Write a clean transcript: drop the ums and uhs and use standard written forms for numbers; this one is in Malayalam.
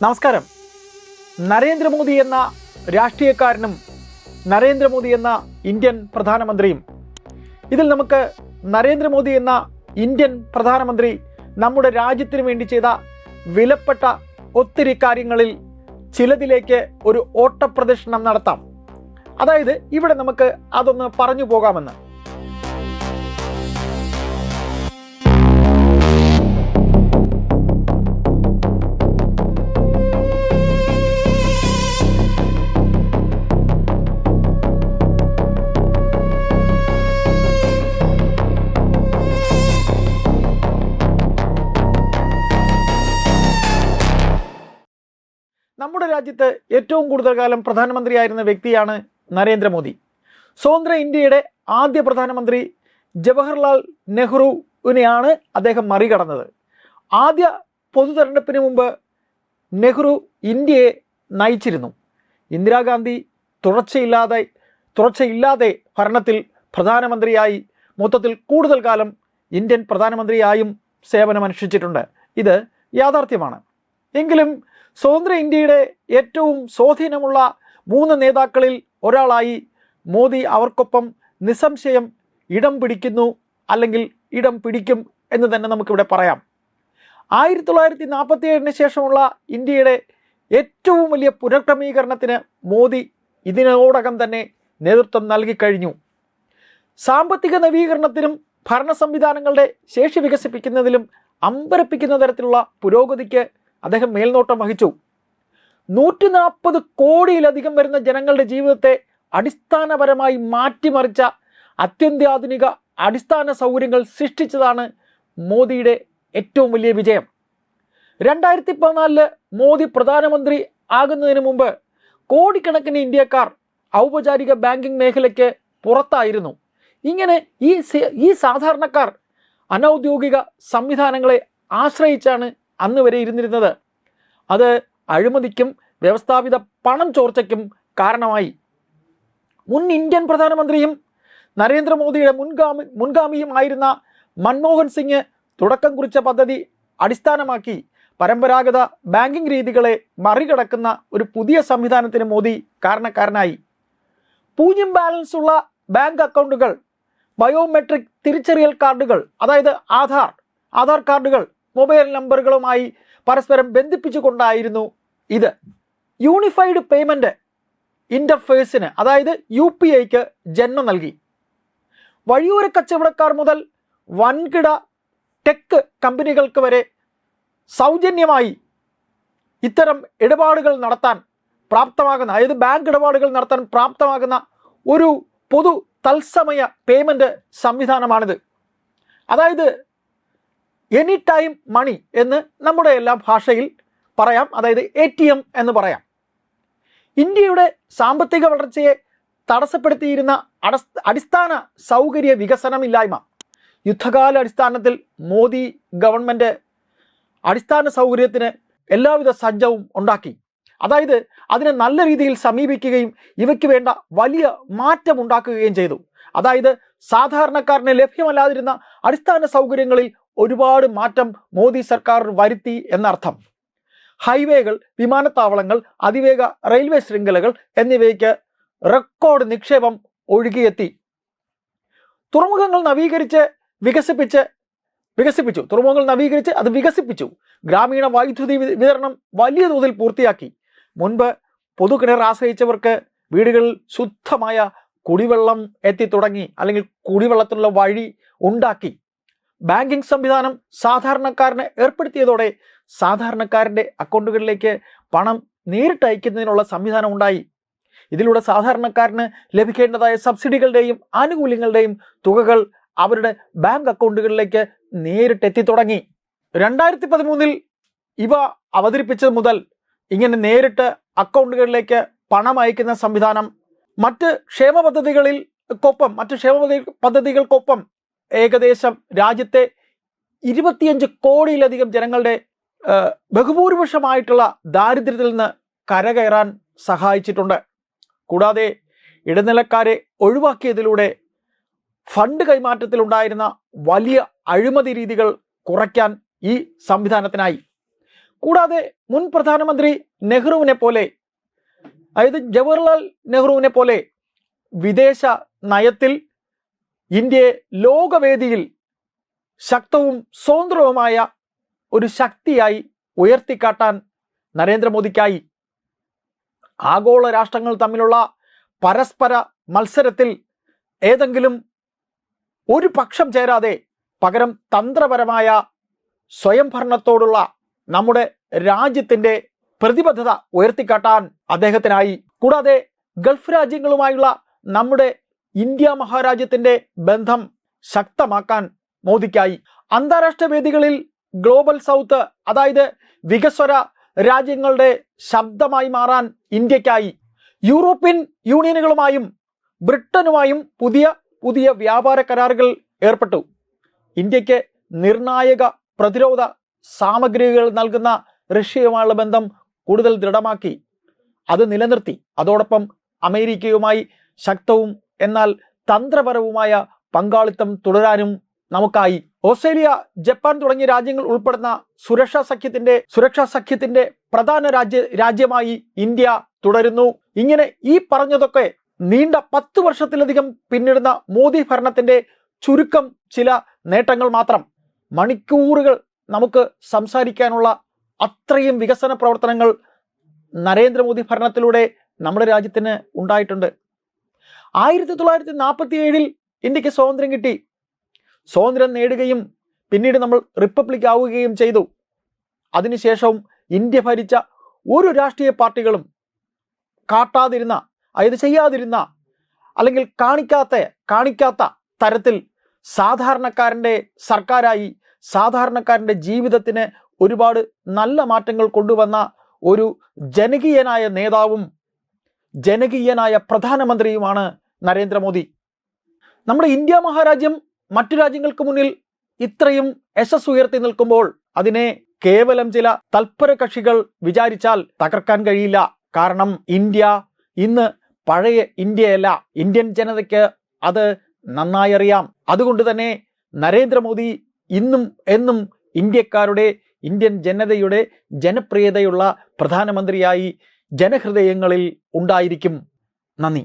നമസ്കാരം. നരേന്ദ്രമോദി എന്ന രാഷ്ട്രീയക്കാരനും നരേന്ദ്രമോദി എന്ന ഇന്ത്യൻ പ്രധാനമന്ത്രിയും, ഇതിൽ നമുക്ക് നരേന്ദ്രമോദി എന്ന ഇന്ത്യൻ പ്രധാനമന്ത്രി നമ്മുടെ രാജ്യത്തിന് വേണ്ടി ചെയ്ത വിലപ്പെട്ട ഒത്തിരി കാര്യങ്ങളിൽ ചിലതിലേക്ക് ഒരു ഓട്ടപ്രദർശനം നടത്താം. അതായത് ഇവിടെ നമുക്ക് അതൊന്ന് പറഞ്ഞു പോകാമെന്ന്. നമ്മുടെ രാജ്യത്ത് ഏറ്റവും കൂടുതൽ കാലം പ്രധാനമന്ത്രിയായിരുന്ന വ്യക്തിയാണ് നരേന്ദ്രമോദി. സ്വതന്ത്ര ഇന്ത്യയുടെ ആദ്യ പ്രധാനമന്ത്രി ജവഹർലാൽ നെഹ്റുവിനെയാണ് അദ്ദേഹം മറികടന്നത്. ആദ്യ പൊതു തെരഞ്ഞെടുപ്പിന് മുമ്പ് നെഹ്റു ഇന്ത്യയെ നയിച്ചിരുന്നു. ഇന്ദിരാഗാന്ധി തുടർച്ചയില്ലാതെ ഭരണത്തിൽ പ്രധാനമന്ത്രിയായി മൊത്തത്തിൽ കൂടുതൽ കാലം ഇന്ത്യൻ പ്രധാനമന്ത്രിയായും സേവനമനുഷ്ഠിച്ചിട്ടുണ്ട്. ഇത് യാഥാർത്ഥ്യമാണ്. എങ്കിലും സ്വതന്ത്ര ഇന്ത്യയുടെ ഏറ്റവും സ്വാധീനമുള്ള 3 നേതാക്കളിൽ ഒരാളായി മോദി അവർക്കൊപ്പം നിസ്സംശയം ഇടം പിടിക്കുന്നു, അല്ലെങ്കിൽ ഇടം പിടിക്കും എന്ന് തന്നെ നമുക്കിവിടെ പറയാം. 1947 ശേഷമുള്ള ഇന്ത്യയുടെ ഏറ്റവും വലിയ പുനഃക്രമീകരണത്തിന് മോദി ഇതിനോടകം തന്നെ നേതൃത്വം നൽകിക്കഴിഞ്ഞു. സാമ്പത്തിക നവീകരണത്തിനും ഭരണ സംവിധാനങ്ങളുടെ ശേഷി വികസിപ്പിക്കുന്നതിലും അമ്പരപ്പിക്കുന്ന തരത്തിലുള്ള പുരോഗതിക്ക് അദ്ദേഹം മേൽനോട്ടം വഹിച്ചു. 140 കോടിയിലധികം വരുന്ന ജനങ്ങളുടെ ജീവിതത്തെ അടിസ്ഥാനപരമായി മാറ്റിമറിച്ച അത്യന്താധുനിക അടിസ്ഥാന സൗകര്യങ്ങൾ സൃഷ്ടിച്ചതാണ് മോദിയുടെ ഏറ്റവും വലിയ വിജയം. 2014 മോദി പ്രധാനമന്ത്രി ആകുന്നതിന് മുമ്പ് കോടിക്കണക്കിന് ഇന്ത്യക്കാർ ഔപചാരിക ബാങ്കിംഗ് മേഖലയ്ക്ക് പുറത്തായിരുന്നു. ഇങ്ങനെ ഈ സാധാരണക്കാർ അനൗദ്യോഗിക സംവിധാനങ്ങളെ ആശ്രയിച്ചാണ് അന്ന് വരെ ഇരുന്നിരുന്നത്. അത് അഴിമതിക്കും വ്യവസ്ഥാപിത പണം ചോർച്ചയ്ക്കും കാരണമായി. മുൻ ഇന്ത്യൻ പ്രധാനമന്ത്രിയും നരേന്ദ്രമോദിയുടെ മുൻഗാമിയും ആയിരുന്ന മൻമോഹൻ സിംഗ് തുടക്കം കുറിച്ച പദ്ധതി അടിസ്ഥാനമാക്കി പരമ്പരാഗത ബാങ്കിംഗ് രീതികളെ മറികടക്കുന്ന ഒരു പുതിയ സംവിധാനത്തിന് മോദി കാരണക്കാരനായി. പൂജ്യം ബാലൻസ് ഉള്ള ബാങ്ക് അക്കൗണ്ടുകൾ, ബയോമെട്രിക് തിരിച്ചറിയൽ കാർഡുകൾ, അതായത് ആധാർ കാർഡുകൾ മൊബൈൽ നമ്പറുകളുമായി പരസ്പരം ബന്ധിപ്പിച്ചുകൊണ്ടായിരുന്നു ഇത്. യൂണിഫൈഡ് പേയ്മെൻറ്റ് ഇൻ്റർഫേസിന്, അതായത് UPIക്ക് ജന്മം നൽകി. വഴിയോര കച്ചവടക്കാർ മുതൽ വൻകിട ടെക് കമ്പനികൾക്ക് വരെ സൗജന്യമായി ഇത്തരം ഇടപാടുകൾ നടത്താൻ പ്രാപ്തമാകുന്ന, അതായത് ബാങ്ക് ഇടപാടുകൾ നടത്താൻ പ്രാപ്തമാകുന്ന ഒരു പൊതു തത്സമയ പേയ്മെൻറ്റ് സംവിധാനമാണിത്. അതായത് എനി ടൈം മണി എന്ന് നമ്മുടെ എല്ലാ ഭാഷയിൽ പറയാം, അതായത് ATM എന്ന് പറയാം. ഇന്ത്യയുടെ സാമ്പത്തിക വളർച്ചയെ തടസ്സപ്പെടുത്തിയിരുന്ന അടിസ്ഥാന സൗകര്യ വികസനമില്ലായ്മ യുദ്ധകാല അടിസ്ഥാനത്തിൽ മോദി ഗവൺമെൻറ് അടിസ്ഥാന സൗകര്യത്തിന് എല്ലാവിധ സജ്ജവും ഉണ്ടാക്കി. അതായത് അതിനെ നല്ല രീതിയിൽ സമീപിക്കുകയും ഇവയ്ക്ക് വേണ്ട വലിയ മാറ്റം ഉണ്ടാക്കുകയും ചെയ്തു. അതായത് സാധാരണക്കാരന് ലഭ്യമല്ലാതിരുന്ന അടിസ്ഥാന സൗകര്യങ്ങളിൽ ഒരുപാട് മാറ്റം മോദി സർക്കാർ വരുത്തി എന്നർത്ഥം. ഹൈവേകൾ, വിമാനത്താവളങ്ങൾ, അതിവേഗ റെയിൽവേ ശൃംഖലകൾ എന്നിവയ്ക്ക് റെക്കോർഡ് നിക്ഷേപം ഒഴുകിയെത്തി. തുറമുഖങ്ങൾ വികസിപ്പിച്ചു. ഗ്രാമീണ വൈദ്യുതി വിതരണം വലിയ തോതിൽ പൂർത്തിയാക്കി. മുൻപ് പൊതുകിണർ ആശ്രയിച്ചവർക്ക് വീടുകളിൽ ശുദ്ധമായ കുടിവെള്ളം എത്തി തുടങ്ങി, അല്ലെങ്കിൽ കുടിവെള്ളത്തിനുള്ള വഴി ഉണ്ടാക്കി. ബാങ്കിംഗ് സംവിധാനം സാധാരണക്കാരന് ഏർപ്പെടുത്തിയതോടെ സാധാരണക്കാരൻ്റെ അക്കൗണ്ടുകളിലേക്ക് പണം നേരിട്ട് അയക്കുന്നതിനുള്ള സംവിധാനം ഉണ്ടായി. ഇതിലൂടെ സാധാരണക്കാരന് ലഭിക്കേണ്ടതായ സബ്സിഡികളുടെയും ആനുകൂല്യങ്ങളുടെയും തുകകൾ അവരുടെ ബാങ്ക് അക്കൗണ്ടുകളിലേക്ക് നേരിട്ട് എത്തിത്തുടങ്ങി. 2013 ഇവ അവതരിപ്പിച്ചത് മുതൽ ഇങ്ങനെ നേരിട്ട് അക്കൗണ്ടുകളിലേക്ക് പണം അയക്കുന്ന സംവിധാനം മറ്റ് ക്ഷേമ പദ്ധതികൾക്കൊപ്പം ഏകദേശം രാജ്യത്തെ 25 കോടിയിലധികം ജനങ്ങളുടെ ബഹുഭൂരിപക്ഷമായിട്ടുള്ള ദാരിദ്ര്യത്തിൽ നിന്ന് കരകയറാൻ സഹായിച്ചിട്ടുണ്ട്. കൂടാതെ ഇടനിലക്കാരെ ഒഴിവാക്കിയതിലൂടെ ഫണ്ട് കൈമാറ്റത്തിലുണ്ടായിരുന്ന വലിയ അഴിമതി രീതികൾ കുറയ്ക്കാൻ ഈ സംവിധാനത്തിനായി. കൂടാതെ മുൻ പ്രധാനമന്ത്രി നെഹ്റുവിനെ പോലെ, അതായത് ജവഹർലാൽ നെഹ്റുവിനെ പോലെ വിദേശ നയത്തിൽ ഇന്ത്യയെ ലോകവേദിയിൽ ശക്തവും സ്വതന്ത്രവുമായ ഒരു ശക്തിയായി ഉയർത്തിക്കാട്ടാൻ നരേന്ദ്രമോദിക്കായി. ആഗോള രാഷ്ട്രങ്ങൾ തമ്മിലുള്ള പരസ്പര മത്സരത്തിൽ ഏതെങ്കിലും ഒരു പക്ഷം ചേരാതെ പകരം തന്ത്രപരമായ സ്വയംഭരണത്തോടുള്ള നമ്മുടെ രാജ്യത്തിൻ്റെ പ്രതിബദ്ധത ഉയർത്തിക്കാട്ടാൻ അദ്ദേഹത്തിനായി. കൂടാതെ ഗൾഫ് രാജ്യങ്ങളുമായുള്ള നമ്മുടെ ഇന്ത്യ മഹാരാജ്യത്തിൻ്റെ ബന്ധം ശക്തമാക്കാൻ മോദിക്കായി. അന്താരാഷ്ട്ര വേദികളിൽ ഗ്ലോബൽ സൗത്ത്, അതായത് വികസ്വര രാജ്യങ്ങളുടെ ശബ്ദമായി മാറാൻ ഇന്ത്യക്കായി. യൂറോപ്യൻ യൂണിയനുകളുമായും ബ്രിട്ടനുമായും പുതിയ പുതിയ വ്യാപാര കരാറുകൾ ഏർപ്പെട്ടു. ഇന്ത്യക്ക് നിർണായക പ്രതിരോധ സാമഗ്രികൾ നൽകുന്ന റഷ്യയുമായുള്ള ബന്ധം കൂടുതൽ ദൃഢമാക്കി, അത് നിലനിർത്തി. അതോടൊപ്പം അമേരിക്കയുമായി ശക്തവും എന്നാൽ തന്ത്രപരവുമായ പങ്കാളിത്തം തുടരാനും നമുക്കായി. ഓസ്ട്രേലിയ, ജപ്പാൻ തുടങ്ങിയ രാജ്യങ്ങൾ ഉൾപ്പെടുന്ന സുരക്ഷാ സഖ്യത്തിന്റെ പ്രധാന രാജ്യമായി ഇന്ത്യ തുടരുന്നു. ഇങ്ങനെ ഈ പറഞ്ഞതൊക്കെ നീണ്ട 10 വർഷത്തിലധികം പിന്നിടുന്ന മോദി ഭരണത്തിന്റെ ചുരുക്കം ചില നേട്ടങ്ങൾ മാത്രം. മണിക്കൂറുകൾ നമുക്ക് സംസാരിക്കാനുള്ള അത്രയും വികസന പ്രവർത്തനങ്ങൾ നരേന്ദ്രമോദി ഭരണത്തിലൂടെ നമ്മുടെ രാജ്യത്തിന് ഉണ്ടായിട്ടുണ്ട്. 1947 ഇന്ത്യക്ക് സ്വാതന്ത്ര്യം കിട്ടി. സ്വാതന്ത്ര്യം നേടുകയും പിന്നീട് നമ്മൾ റിപ്പബ്ലിക് ആവുകയും ചെയ്തു. അതിനുശേഷവും ഇന്ത്യ ഭരിച്ച ഒരു രാഷ്ട്രീയ പാർട്ടികളും കാട്ടാതിരുന്ന, അതായത് ചെയ്യാതിരുന്ന, അല്ലെങ്കിൽ കാണിക്കാത്ത തരത്തിൽ സാധാരണക്കാരൻ്റെ സർക്കാരായി സാധാരണക്കാരൻ്റെ ജീവിതത്തിന് ഒരുപാട് നല്ല മാറ്റങ്ങൾ കൊണ്ടുവന്ന ഒരു ജനകീയനായ നേതാവും ജനകീയനായ പ്രധാനമന്ത്രിയുമാണ് നരേന്ദ്രമോദി. നമ്മുടെ ഇന്ത്യ മഹാരാജ്യം മറ്റു രാജ്യങ്ങൾക്ക് മുന്നിൽ ഇത്രയും യശസ് ഉയർത്തി നിൽക്കുമ്പോൾ അതിനെ കേവലം ചില തൽപര കക്ഷികൾ വിചാരിച്ചാൽ തകർക്കാൻ കഴിയില്ല. കാരണം ഇന്ത്യ ഇന്ന് പഴയ ഇന്ത്യയല്ല. ഇന്ത്യൻ ജനതയ്ക്ക് അത് നന്നായി അറിയാം. അതുകൊണ്ട് തന്നെ നരേന്ദ്രമോദി ഇന്നും എന്നും ഇന്ത്യക്കാരുടെ, ഇന്ത്യൻ ജനതയുടെ ജനപ്രിയതയുള്ള പ്രധാനമന്ത്രിയായി ജനഹൃദയങ്ങളിൽ ഉണ്ടായിരിക്കും. നന്ദി.